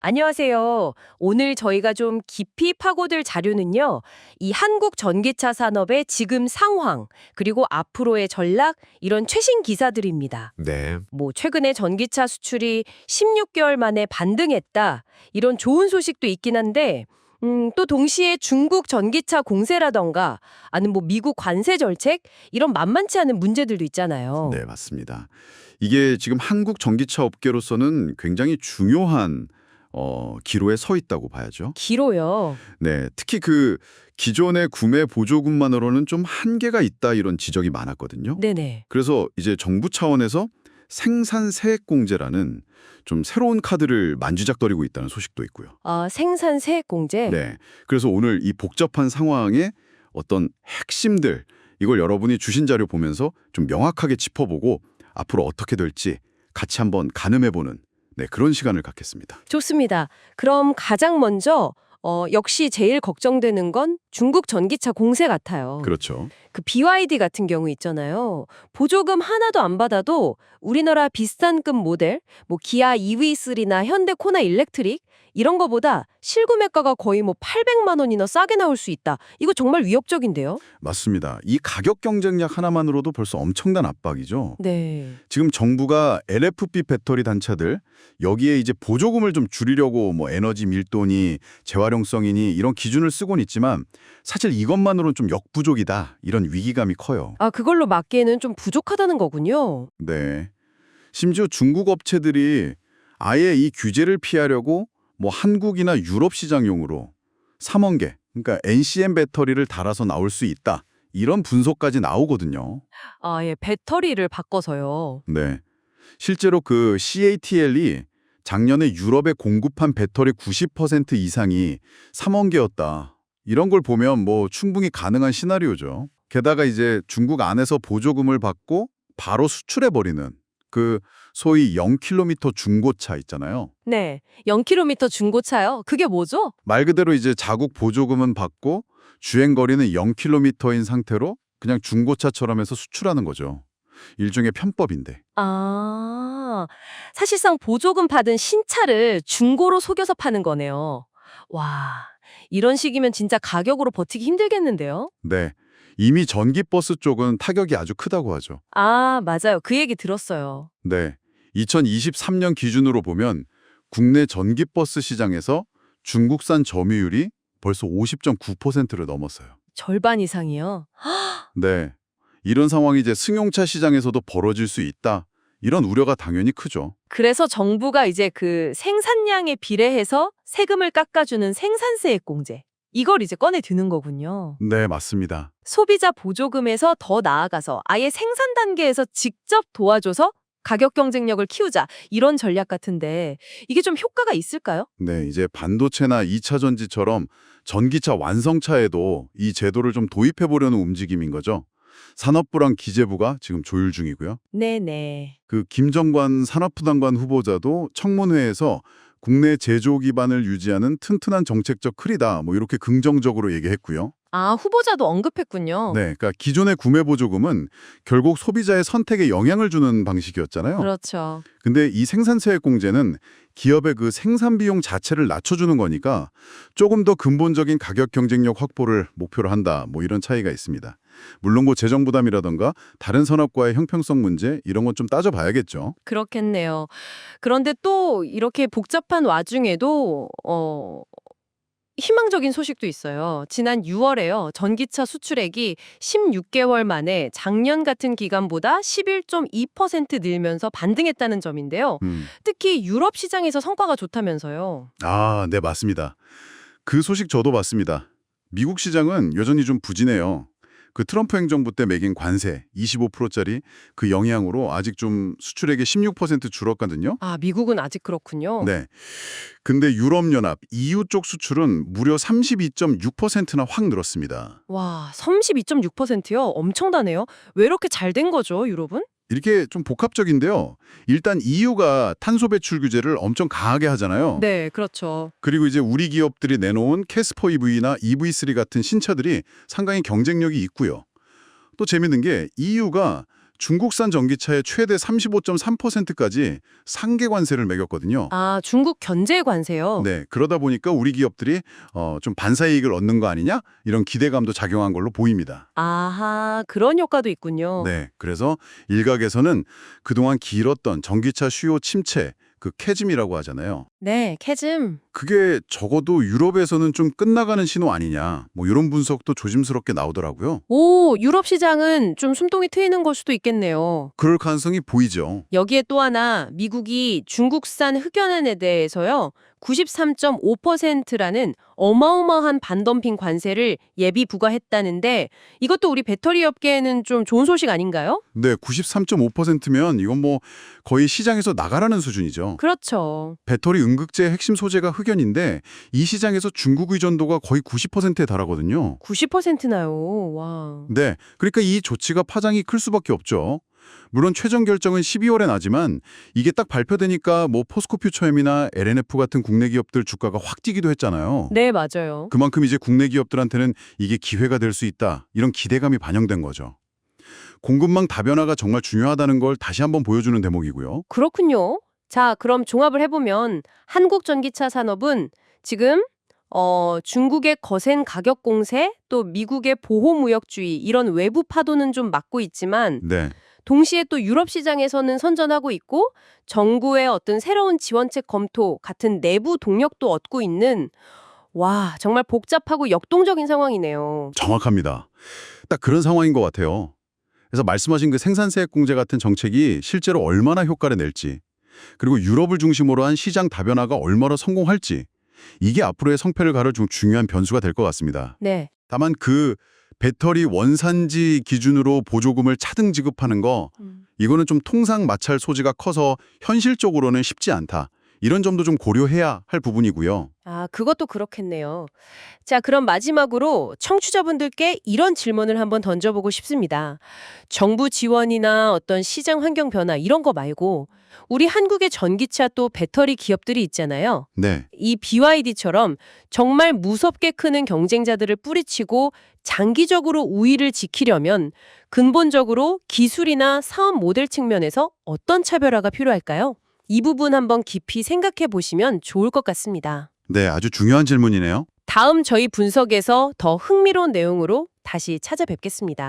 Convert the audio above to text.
안녕하세요. 오늘 저희가 좀 깊이 파고들 자료는요, 이 한국 전기차 산업의 지금 상황, 그리고 앞으로의 전략, 이런 최신 기사들입니다. 네, 최근에 전기차 수출이 16개월 만에 반등했다, 이런 좋은 소식도 있긴 한데, 또 동시에 중국 전기차 공세라던가, 아니면 미국 관세 정책, 이런 만만치 않은 문제들도 있잖아요. 네, 맞습니다. 이게 지금 한국 전기차 업계로서는 굉장히 중요한 기로에 서 있다고 봐야죠. 기로요. 네, 특히 그 기존의 구매 보조금만으로는 좀 한계가 있다 이런 지적이 많았거든요. 네네. 그래서 이제 정부 차원에서 생산 세액 공제라는 좀 새로운 카드를 만지작거리고 있다는 소식도 있고요. 아, 생산 세액 공제? 네, 그래서 오늘 이 복잡한 상황의 어떤 핵심들 이걸 여러분이 주신 자료 보면서 좀 명확하게 짚어보고 앞으로 어떻게 될지 같이 한번 가늠해보는 그런 시간을 갖겠습니다. 좋습니다. 그럼 가장 먼저 역시 제일 걱정되는 건 중국 전기차 공세 같아요. 그렇죠. 그 BYD 같은 경우 있잖아요. 보조금 하나도 안 받아도 우리나라 비싼 급 모델, 기아 EV3나 현대 코나 일렉트릭 이런 거보다 실구매가가 거의 800만 원이나 싸게 나올 수 있다. 이거 정말 위협적인데요? 맞습니다. 이 가격 경쟁력 하나만으로도 벌써 엄청난 압박이죠. 네. 지금 정부가 LFP 배터리 단차들 여기에 이제 보조금을 좀 줄이려고 에너지 밀도니 재활용성이니 이런 기준을 쓰고는 있지만 사실 이것만으로는 좀 역부족이다 이런 위기감이 커요. 아, 그걸로 맞기에는 좀 부족하다는 거군요. 네. 심지어 중국 업체들이 아예 이 규제를 피하려고 한국이나 유럽 시장용으로 3원 개, 그러니까 NCM 배터리를 달아서 나올 수 있다. 이런 분석까지 나오거든요. 아, 예, 배터리를 바꿔서요. 네. 실제로 그 CATL이 작년에 유럽에 공급한 배터리 90% 이상이 3원 개였다. 이런 걸 보면 충분히 가능한 시나리오죠. 게다가 이제 중국 안에서 보조금을 받고 바로 수출해버리는 그 소위 0km 중고차 있잖아요. 네. 0km 중고차요? 그게 뭐죠? 말 그대로 이제 자국 보조금은 받고 주행거리는 0km인 상태로 그냥 중고차처럼 해서 수출하는 거죠. 일종의 편법인데. 아, 사실상 보조금 받은 신차를 중고로 속여서 파는 거네요. 와, 이런 식이면 진짜 가격으로 버티기 힘들겠는데요? 네. 이미 전기버스 쪽은 타격이 아주 크다고 하죠. 아, 맞아요. 그 얘기 들었어요. 네. 2023년 기준으로 보면 국내 전기버스 시장에서 중국산 점유율이 벌써 50.9%를 넘었어요. 절반 이상이요? 네. 이런 상황이 이제 승용차 시장에서도 벌어질 수 있다. 이런 우려가 당연히 크죠. 그래서 정부가 이제 그 생산량에 비례해서 세금을 깎아주는 생산세액 공제. 이걸 이제 꺼내 드는 거군요. 네, 맞습니다. 소비자 보조금에서 더 나아가서 아예 생산 단계에서 직접 도와줘서 가격 경쟁력을 키우자 이런 전략 같은데 이게 좀 효과가 있을까요? 네, 이제 반도체나 2차 전지처럼 전기차 완성차에도 이 제도를 좀 도입해 보려는 움직임인 거죠. 산업부랑 기재부가 지금 조율 중이고요. 네네. 그 김정관 산업부장관 후보자도 청문회에서 국내 제조 기반을 유지하는 튼튼한 정책적 클이다. 이렇게 긍정적으로 얘기했고요. 아, 후보자도 언급했군요. 네, 그러니까 기존의 구매 보조금은 결국 소비자의 선택에 영향을 주는 방식이었잖아요. 그렇죠. 근데 이 생산세액 공제는 기업의 그 생산 비용 자체를 낮춰주는 거니까 조금 더 근본적인 가격 경쟁력 확보를 목표로 한다. 이런 차이가 있습니다. 물론 재정 부담이라던가 다른 산업과의 형평성 문제 이런 건 좀 따져봐야겠죠. 그렇겠네요. 그런데 또 이렇게 복잡한 와중에도 희망적인 소식도 있어요. 지난 6월에요. 전기차 수출액이 16개월 만에 작년 같은 기간보다 11.2% 늘면서 반등했다는 점인데요. 특히 유럽 시장에서 성과가 좋다면서요. 아, 네, 맞습니다. 그 소식 저도 봤습니다. 미국 시장은 여전히 좀 부진해요. 그 트럼프 행정부 때 매긴 관세 25%짜리 그 영향으로 아직 좀 수출액이 16% 줄었거든요. 아, 미국은 아직 그렇군요. 네. 근데 유럽연합, EU 쪽 수출은 무려 32.6%나 확 늘었습니다. 와, 32.6%요? 엄청나네요. 왜 이렇게 잘 된 거죠, 유럽은? 이렇게 좀 복합적인데요. 일단 EU가 탄소 배출 규제를 엄청 강하게 하잖아요. 네, 그렇죠. 그리고 이제 우리 기업들이 내놓은 캐스퍼 EV나 EV3 같은 신차들이 상당히 경쟁력이 있고요. 또 재밌는 게 EU가 중국산 전기차에 최대 35.3%까지 상계 관세를 매겼거든요. 아, 중국 견제 관세요? 네, 그러다 보니까 우리 기업들이 좀 반사이익을 얻는 거 아니냐? 이런 기대감도 작용한 걸로 보입니다. 아하, 그런 효과도 있군요. 네, 그래서 일각에서는 그동안 길었던 전기차 수요 침체, 그 캐즘이라고 하잖아요. 네, 캐즘. 그게 적어도 유럽에서는 좀 끝나가는 신호 아니냐, 뭐 이런 분석도 조심스럽게 나오더라고요. 오, 유럽 시장은 좀 숨통이 트이는 걸 수도 있겠네요. 그럴 가능성이 보이죠. 여기에 또 하나 미국이 중국산 흑연안에 대해서요. 93.5%라는 어마어마한 반덤핑 관세를 예비 부과했다는데 이것도 우리 배터리 업계에는 좀 좋은 소식 아닌가요? 네, 93.5%면 이건 뭐 거의 시장에서 나가라는 수준이죠. 그렇죠. 배터리 음극재의 핵심 소재가 흑연인데 이 시장에서 중국 의존도가 거의 90%에 달하거든요. 90%나요. 와. 네, 그러니까 이 조치가 파장이 클 수밖에 없죠. 물론 최종 결정은 12월에 나지만 이게 딱 발표되니까 뭐 포스코퓨처엠이나 LNF 같은 국내 기업들 주가가 확 뛰기도 했잖아요. 네, 맞아요. 그만큼 이제 국내 기업들한테는 이게 기회가 될 수 있다, 이런 기대감이 반영된 거죠. 공급망 다변화가 정말 중요하다는 걸 다시 한번 보여주는 대목이고요. 그렇군요. 자, 그럼 종합을 해보면 한국 전기차 산업은 지금 중국의 거센 가격 공세, 또 미국의 보호무역주의 이런 외부 파도는 좀 막고 있지만 네, 동시에 또 유럽 시장에서는 선전하고 있고 정부의 어떤 새로운 지원책 검토 같은 내부 동력도 얻고 있는 와, 정말 복잡하고 역동적인 상황이네요. 정확합니다. 딱 그런 상황인 것 같아요. 그래서 말씀하신 그 생산세액 공제 같은 정책이 실제로 얼마나 효과를 낼지, 그리고 유럽을 중심으로 한 시장 다변화가 얼마나 성공할지, 이게 앞으로의 성패를 가를 좀 중요한 변수가 될 것 같습니다. 네. 다만 그 배터리 원산지 기준으로 보조금을 차등 지급하는 거, 이거는 좀 통상 마찰 소지가 커서 현실적으로는 쉽지 않다, 이런 점도 좀 고려해야 할 부분이고요. 아, 그것도 그렇겠네요. 자, 그럼 마지막으로 청취자분들께 이런 질문을 한번 던져보고 싶습니다. 정부 지원이나 어떤 시장 환경 변화 이런 거 말고 우리 한국의 전기차 또 배터리 기업들이 있잖아요. 네, 이 BYD처럼 정말 무섭게 크는 경쟁자들을 뿌리치고 장기적으로 우위를 지키려면 근본적으로 기술이나 사업 모델 측면에서 어떤 차별화가 필요할까요? 이 부분 한번 깊이 생각해 보시면 좋을 것 같습니다. 네, 아주 중요한 질문이네요. 다음 저희 분석에서 더 흥미로운 내용으로 다시 찾아뵙겠습니다.